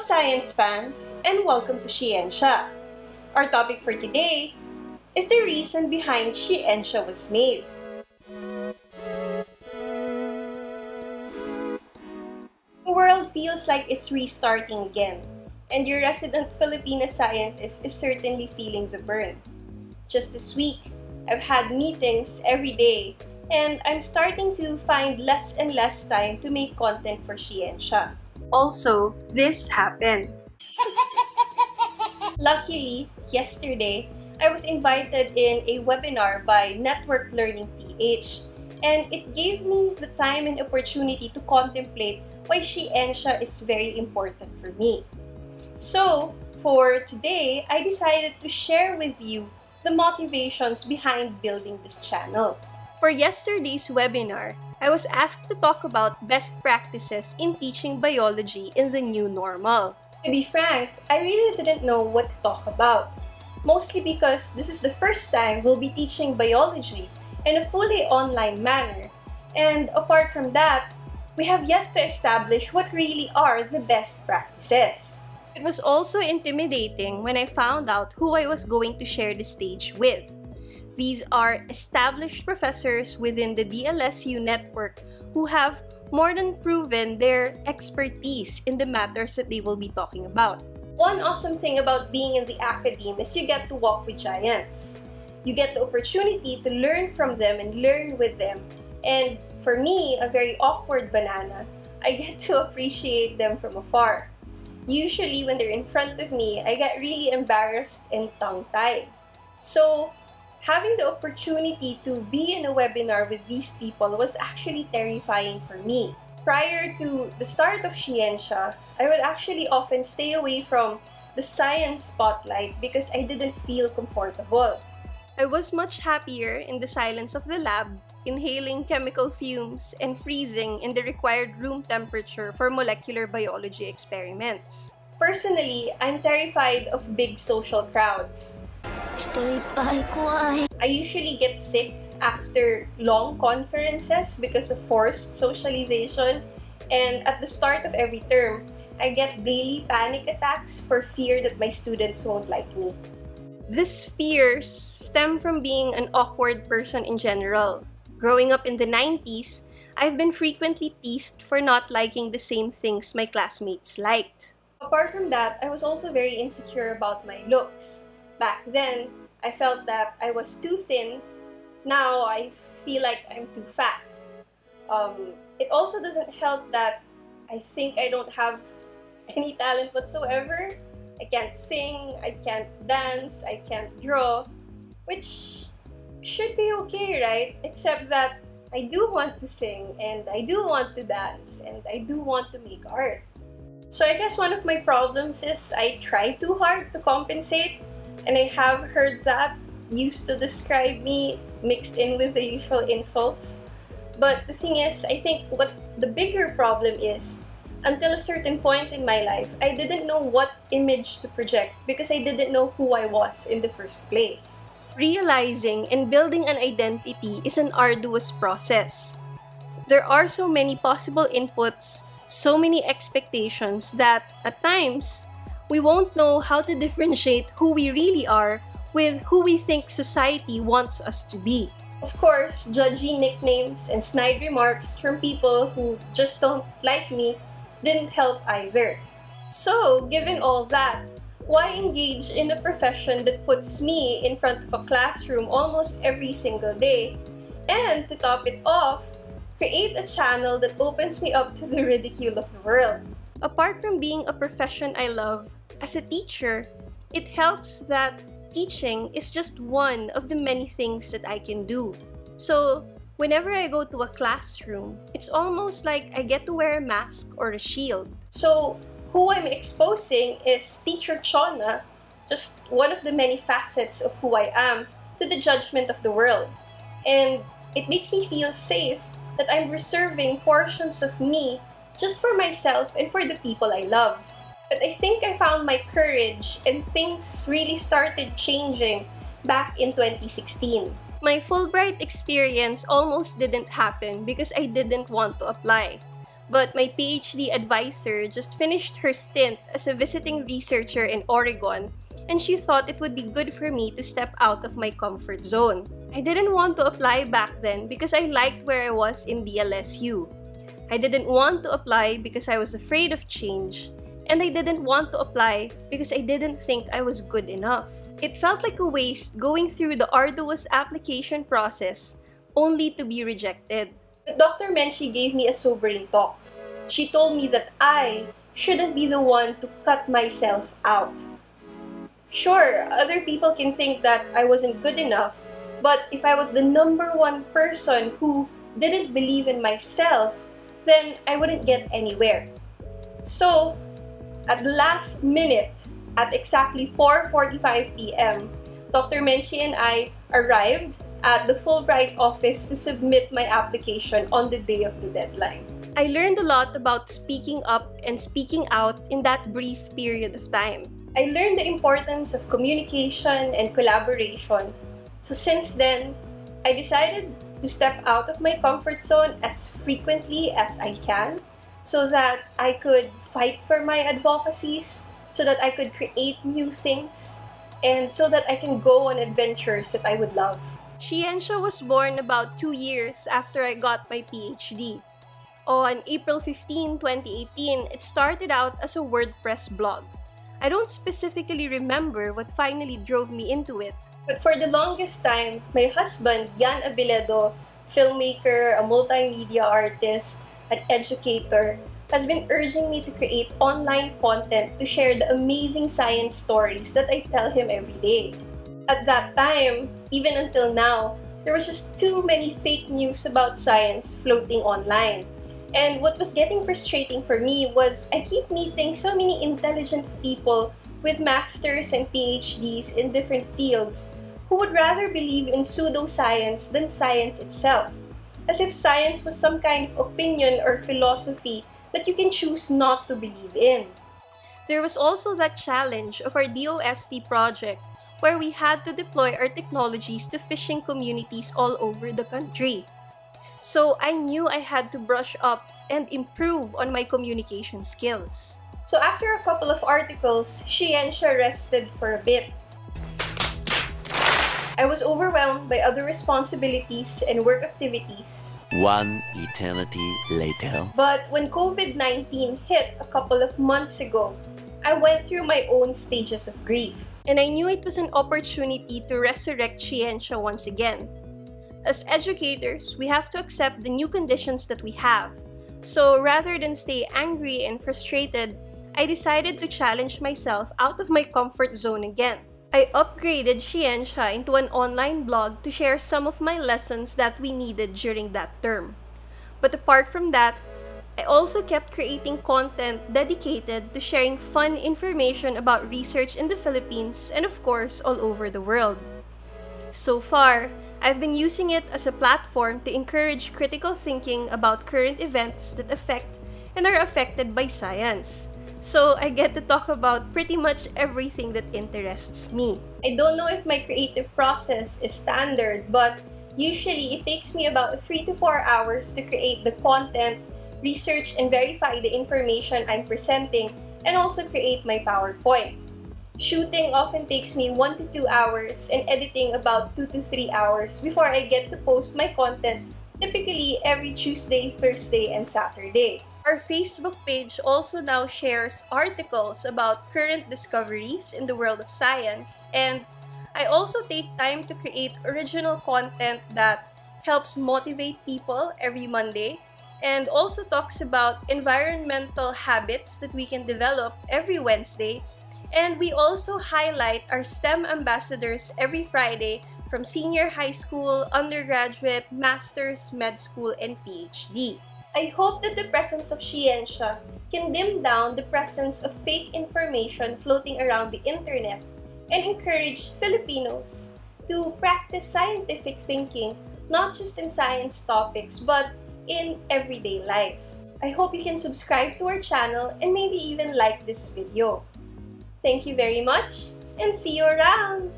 science fans, and welcome to SHE-ensya. Our topic for today is the reason behind SHE-ensya was made. The world feels like it's restarting again, and your resident Filipino scientist is certainly feeling the burn. Just this week, I've had meetings every day, and I'm starting to find less and less time to make content for SHE-ensya. Also, this happened. Luckily, yesterday, I was invited in a webinar by Network Learning PH, and it gave me the time and opportunity to contemplate why SHE-ensya is very important for me. So, for today, I decided to share with you the motivations behind building this channel. For yesterday's webinar, I was asked to talk about best practices in teaching biology in the new normal. To be frank, I really didn't know what to talk about, mostly because this is the first time we'll be teaching biology in a fully online manner, and apart from that, we have yet to establish what really are the best practices. It was also intimidating when I found out who I was going to share the stage with. These are established professors within the DLSU network who have more than proven their expertise in the matters that they will be talking about. One awesome thing about being in the academe is you get to walk with giants. You get the opportunity to learn from them and learn with them. And for me, a very awkward banana, I get to appreciate them from afar. Usually when they're in front of me, I get really embarrassed and tongue-tied. So, having the opportunity to be in a webinar with these people was actually terrifying for me. Prior to the start of SHE-ensya, I would actually often stay away from the science spotlight because I didn't feel comfortable. I was much happier in the silence of the lab, inhaling chemical fumes and freezing in the required room temperature for molecular biology experiments. Personally, I'm terrified of big social crowds. I usually get sick after long conferences because of forced socialization, and at the start of every term, I get daily panic attacks for fear that my students won't like me. These fears stem from being an awkward person in general. Growing up in the 90s, I've been frequently teased for not liking the same things my classmates liked. Apart from that, I was also very insecure about my looks. Back then, I felt that I was too thin. Now, I feel like I'm too fat. It also doesn't help that I think I don't have any talent whatsoever. I can't sing, I can't dance, I can't draw, which should be okay, right? Except that I do want to sing, and I do want to dance, and I do want to make art. So I guess one of my problems is I try too hard to compensate, and I have heard that used to describe me mixed in with the usual insults. But the thing is, I think what the bigger problem is, until a certain point in my life, I didn't know what image to project because I didn't know who I was in the first place. Realizing and building an identity is an arduous process. There are so many possible inputs, so many expectations that, at times, we won't know how to differentiate who we really are with who we think society wants us to be. Of course, judgy nicknames and snide remarks from people who just don't like me didn't help either. So, given all that, why engage in a profession that puts me in front of a classroom almost every single day? And to top it off, create a channel that opens me up to the ridicule of the world. Apart from being a profession I love, as a teacher, it helps that teaching is just one of the many things that I can do. So, whenever I go to a classroom, it's almost like I get to wear a mask or a shield. So, who I'm exposing is Teacher Chona, just one of the many facets of who I am, to the judgment of the world. And it makes me feel safe that I'm reserving portions of me just for myself and for the people I love. But I think I found my courage and things really started changing back in 2016. My Fulbright experience almost didn't happen because I didn't want to apply. But my PhD advisor just finished her stint as a visiting researcher in Oregon, and she thought it would be good for me to step out of my comfort zone. I didn't want to apply back then because I liked where I was in the LSU. I didn't want to apply because I was afraid of change, and I didn't want to apply because I didn't think I was good enough. It felt like a waste going through the arduous application process only to be rejected. But Dr. Menchie gave me a sobering talk. She told me that I shouldn't be the one to cut myself out. Sure, other people can think that I wasn't good enough, but if I was the #1 person who didn't believe in myself, then I wouldn't get anywhere. So, at the last minute, at exactly 4:45 p.m., Dr. Menchie and I arrived at the Fulbright office to submit my application on the day of the deadline. I learned a lot about speaking up and speaking out in that brief period of time. I learned the importance of communication and collaboration. So since then, I decided to step out of my comfort zone as frequently as I can so that I could fight for my advocacies, so that I could create new things, and so that I can go on adventures that I would love. SHE-ensya was born about 2 years after I got my PhD. On April 15, 2018, it started out as a WordPress blog. I don't specifically remember what finally drove me into it, but for the longest time, my husband, Jan Abeledo, filmmaker, a multimedia artist, an educator, has been urging me to create online content to share the amazing science stories that I tell him every day. At that time, even until now, there was just too many fake news about science floating online. And what was getting frustrating for me was I keep meeting so many intelligent people with masters and PhDs in different fields who would rather believe in pseudoscience than science itself, as if science was some kind of opinion or philosophy that you can choose not to believe in. There was also that challenge of our DOST project where we had to deploy our technologies to fishing communities all over the country. So I knew I had to brush up and improve on my communication skills. So after a couple of articles, SHE-ensya rested for a bit. I was overwhelmed by other responsibilities and work activities. One eternity later. But when COVID-19 hit a couple of months ago, I went through my own stages of grief. And I knew it was an opportunity to resurrect SHE-ensya once again. As educators, we have to accept the new conditions that we have. So rather than stay angry and frustrated, I decided to challenge myself out of my comfort zone again. I upgraded SHE-ensya into an online blog to share some of my lessons that we needed during that term. But apart from that, I also kept creating content dedicated to sharing fun information about research in the Philippines and of course all over the world. So far, I've been using it as a platform to encourage critical thinking about current events that affect and are affected by science. So I get to talk about pretty much everything that interests me. I don't know if my creative process is standard, but usually it takes me about 3 to 4 hours to create the content, research and verify the information I'm presenting, and also create my PowerPoint. Shooting often takes me 1 to 2 hours and editing about 2 to 3 hours before I get to post my content, typically every Tuesday, Thursday, and Saturday. Our Facebook page also now shares articles about current discoveries in the world of science, and I also take time to create original content that helps motivate people every Monday and also talks about environmental habits that we can develop every Wednesday. And we also highlight our STEM ambassadors every Friday from senior high school, undergraduate, master's, med school, and PhD. I hope that the presence of SHE-ensya can dim down the presence of fake information floating around the internet and encourage Filipinos to practice scientific thinking, not just in science topics, but in everyday life. I hope you can subscribe to our channel and maybe even like this video. Thank you very much and see you around!